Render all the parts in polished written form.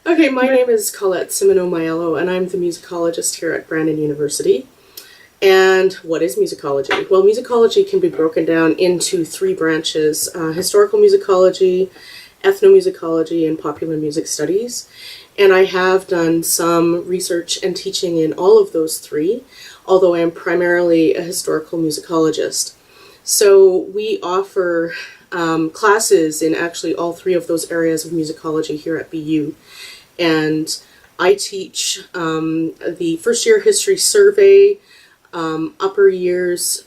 Okay, my name is Colette Maiello, and I'm the musicologist here at Brandon University. And what is musicology? Well, musicology can be broken down into three branches: historical musicology, ethnomusicology, and popular music studies. And I have done some research and teaching in all of those three, although I am primarily a historical musicologist. So we offer classes in actually all three of those areas of musicology here at BU. And I teach the first year history survey, upper years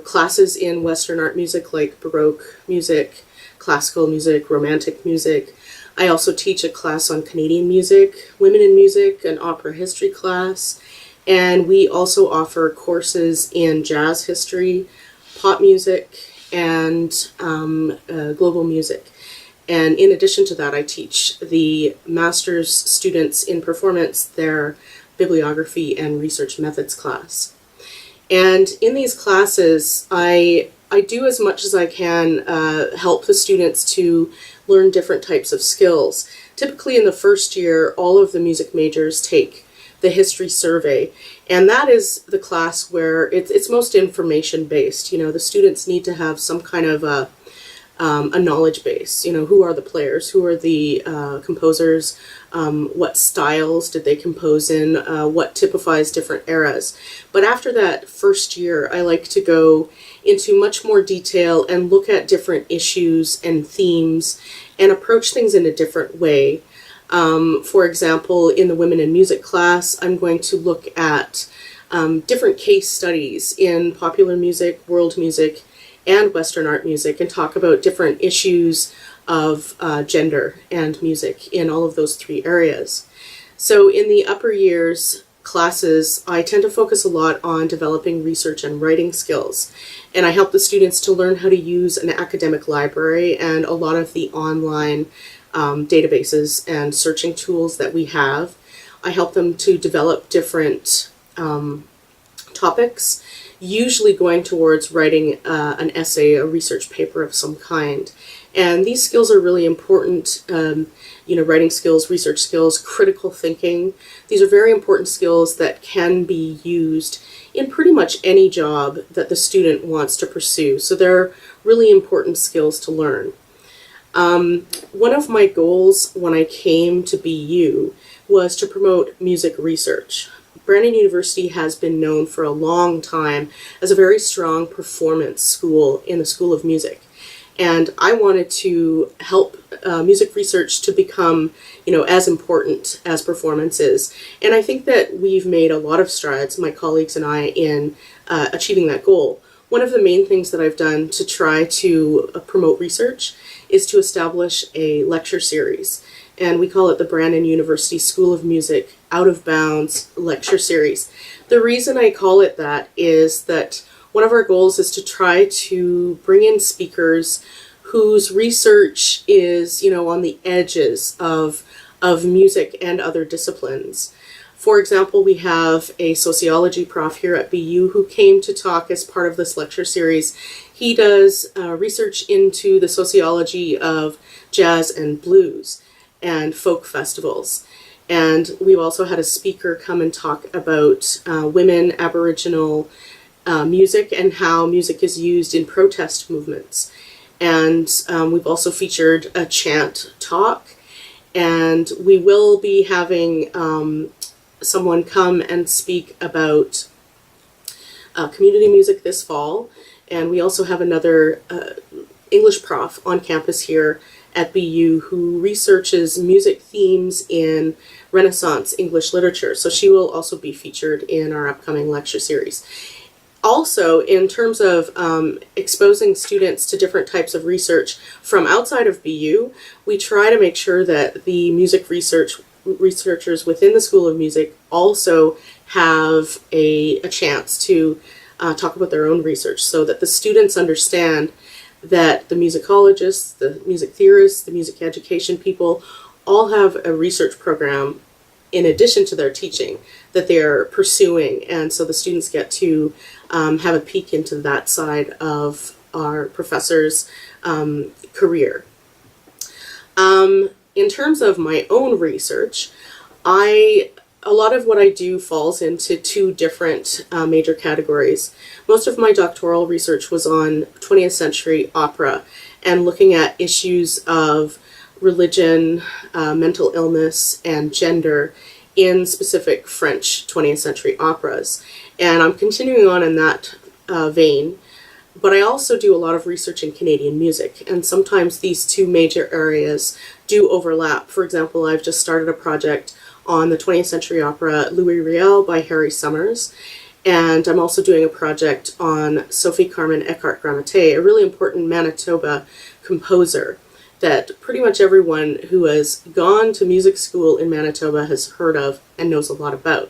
classes in Western art music like Baroque music, classical music, romantic music. I also teach a class on Canadian music, women in music, an opera history class, and we also offer courses in jazz history, pop music, and global music. And in addition to that, I teach the master's students in performance their bibliography and research methods class. And in these classes, I do as much as I can help the students to learn different types of skills. Typically in the first year, all of the music majors take the history survey, and that is the class where it's most information based. You know, the students need to have some kind of a knowledge base. You know, who are the players, who are the composers, what styles did they compose in, what typifies different eras. But after that first year, I like to go into much more detail and look at different issues and themes and approach things in a different way. For example, in the Women in Music class, I'm going to look at different case studies in popular music, world music, and Western art music, and talk about different issues of gender and music in all of those three areas. So in the upper years classes, I tend to focus a lot on developing research and writing skills, and I help the students to learn how to use an academic library and a lot of the online databases and searching tools that we have. I help them to develop different topics, usually going towards writing an essay, a research paper of some kind. And these skills are really important, writing skills, research skills, critical thinking. These are very important skills that can be used in pretty much any job that the student wants to pursue. So they're really important skills to learn. One of my goals when I came to BU was to promote music research. Brandon University has been known for a long time as a very strong performance school in the School of Music. And I wanted to help music research to become, as important as performance is. And I think that we've made a lot of strides, my colleagues and I, in achieving that goal. One of the main things that I've done to try to promote research is to establish a lecture series. And we call it the Brandon University School of Music Out of Bounds Lecture Series. The reason I call it that is that one of our goals is to try to bring in speakers whose research is, on the edges of music and other disciplines. For example, we have a sociology prof here at BU who came to talk as part of this lecture series. He does research into the sociology of jazz and blues and folk festivals. And we've also had a speaker come and talk about women, Aboriginal music, and how music is used in protest movements. And we've also featured a chant talk, and we will be having someone come and speak about community music this fall. And we also have another English prof on campus here at BU who researches music themes in Renaissance English literature. So she will also be featured in our upcoming lecture series. Also, in terms of exposing students to different types of research from outside of BU, we try to make sure that the music researchers within the School of Music also have a chance to talk about their own research, so that the students understand that the musicologists, the music theorists, the music education people all have a research program in addition to their teaching that they are pursuing, and so the students get to have a peek into that side of our professor's career. in terms of my own research, a lot of what I do falls into two different major categories. Most of my doctoral research was on 20th century opera and looking at issues of religion, mental illness, and gender in specific French 20th century operas. And I'm continuing on in that vein. But I also do a lot of research in Canadian music, and sometimes these two major areas do overlap. For example, I've just started a project on the 20th century opera Louis Riel by Harry Summers, and I'm also doing a project on Sophie Carmen Eckhart Gramate, a really important Manitoba composer that pretty much everyone who has gone to music school in Manitoba has heard of and knows a lot about.